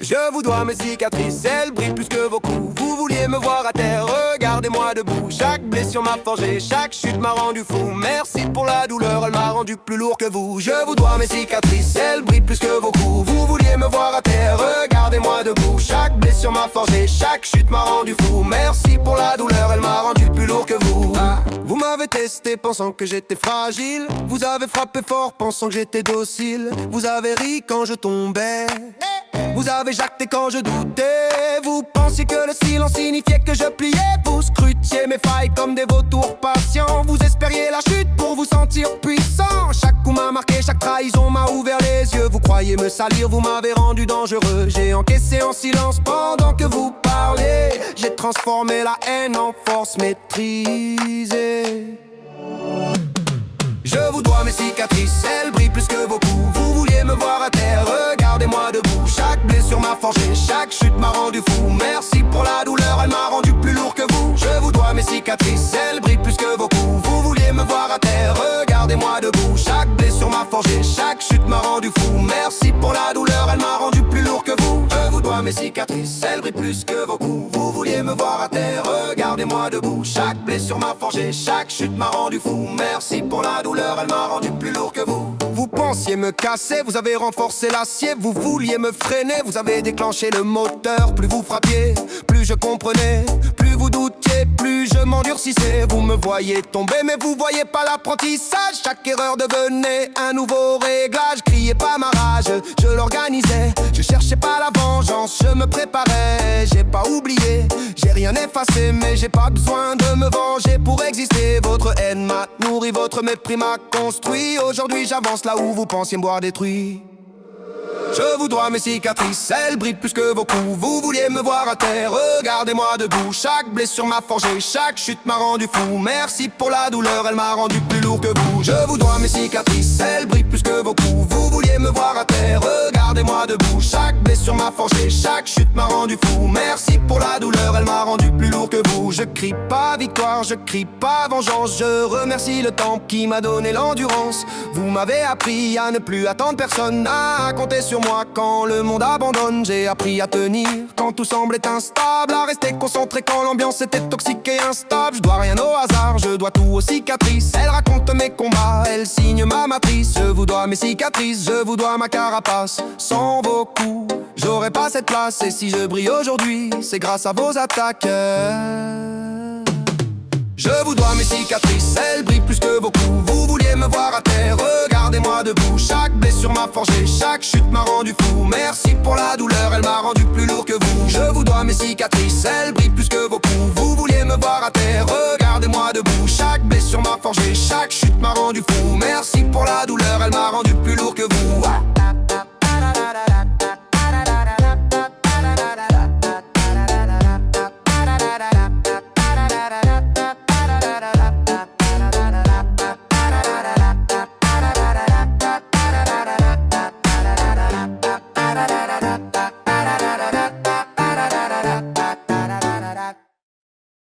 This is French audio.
Je vous dois mes cicatrices, elles brillent plus que vos coups. Vous vouliez me voir à terre, regardez-moi debout. Chaque blessure m'a forgé, chaque chute m'a rendu fou. Merci pour la douleur, elle m'a rendu plus lourd que vous. Je vous dois mes cicatrices, elles brillent plus que vos coups. Vous vouliez me voir à terre, regardez-moi debout. Chaque blessure m'a forgé, chaque chute m'a rendu fou. Merci pour la douleur, elle m'a rendu plus lourd que vous. Vous m'avez testé pensant que j'étais fragile. Vous avez frappé fort pensant que j'étais docile. Vous avez ri quand je tombais. Vous avez jacté quand je doutais. Vous pensiez que le silence signifiait que je pliais. Vous scrutiez mes failles comme des vautours patients. Vous espériez la chute pour vous sentir puissant. Chaque coup m'a marqué, chaque trahison m'a ouvert les yeux. Vous croyez me salir, vous m'avez rendu dangereux. J'ai encaissé en silence pendant que vous parlez. J'ai transformé la haine en force maîtrisée. Je vous dois mes cicatrices, elles brillent plus que vos coups. Vous vouliez me voir à terre, regardez-moi debout. Chaque blessure m'a forgé, chaque chute m'a rendu fou. Merci pour la douleur, elle m'a rendu plus lourd que vous. Je vous dois mes cicatrices, elles brillent plus que vos coups. Vous vouliez me voir à terre, regardez-moi debout. Chaque blessure m'a forgé, chaque chute m'a rendu fou. Merci pour la douleur, elle m'a rendu plus lourd que vous. Je vous dois mes cicatrices, elles brillent plus que vos coups. Vous vouliez me voir à terre, regardez-moi debout. Chaque blessure m'a forgé, chaque chute m'a rendu fou. Merci pour la douleur, elle m'a rendu plus lourd que vous. Vous pensiez me casser, vous avez renforcé l'acier. Vous vouliez me freiner, vous avez déclenché le moteur. Plus vous frappiez, plus je comprenais. Plus vous doutiez, plus je m'endurcissais. Vous me voyez tomber, mais vous voyez pas l'apprentissage. Chaque erreur devenait un nouveau réglage. Criez pas ma rage, je l'organisais. Je cherchais pas la vengeance, je me préparais. J'ai pas oublié, j'ai rien effacé. Mais j'ai pas besoin de me venger pour exister. Votre haine m'a nourri, votre mépris m'a construit. Aujourd'hui j'avance là où vous pensiez me voir détruit. Je vous dois mes cicatrices, elles brillent plus que vos coups. Vous vouliez me voir à terre, regardez-moi debout. Chaque blessure m'a forgé, chaque chute m'a rendu fou. Merci pour la douleur, elle m'a rendu plus lourd que vous. Je vous dois mes cicatrices, elles brillent plus que vos coups. Vous vouliez me voir à terre, regardez-moi debout. Chaque blessure m'a forgé, chaque chute m'a rendu fou. Merci pour la douleur, elle m'a rendu plus lourd que vous. Je crie pas victoire, je crie pas vengeance. Je remercie le temps qui m'a donné l'endurance. Vous m'avez appris à ne plus attendre personne, à compter sur moi quand le monde abandonne. J'ai appris à tenir quand tout semblait instable, à rester concentré quand l'ambiance était toxique et instable. Je dois rien au hasard, je dois tout aux cicatrices. Elles racontent mes combats, elles signent ma matrice. Je vous dois mes cicatrices, je vous dois ma carapace. Sans vos coups, j'aurais pas cette place. Et si je brille aujourd'hui, c'est grâce à vos attaques. Je vous dois mes cicatrices, elles brillent plus que vos coups. Vous vouliez me voir à terre, regardez-moi debout. Chaque blessure m'a forgé, chaque chute m'a rendu fou. Merci pour la douleur, elle m'a rendu plus lourd que vous. Je vous dois mes cicatrices, elles brillent plus que vos coups. Vous vouliez me voir à terre, regardez-moi debout. Chaque blessure m'a forgé, chaque chute m'a rendu fou. Merci pour la douleur, elle m'a rendu plus lourd que vous.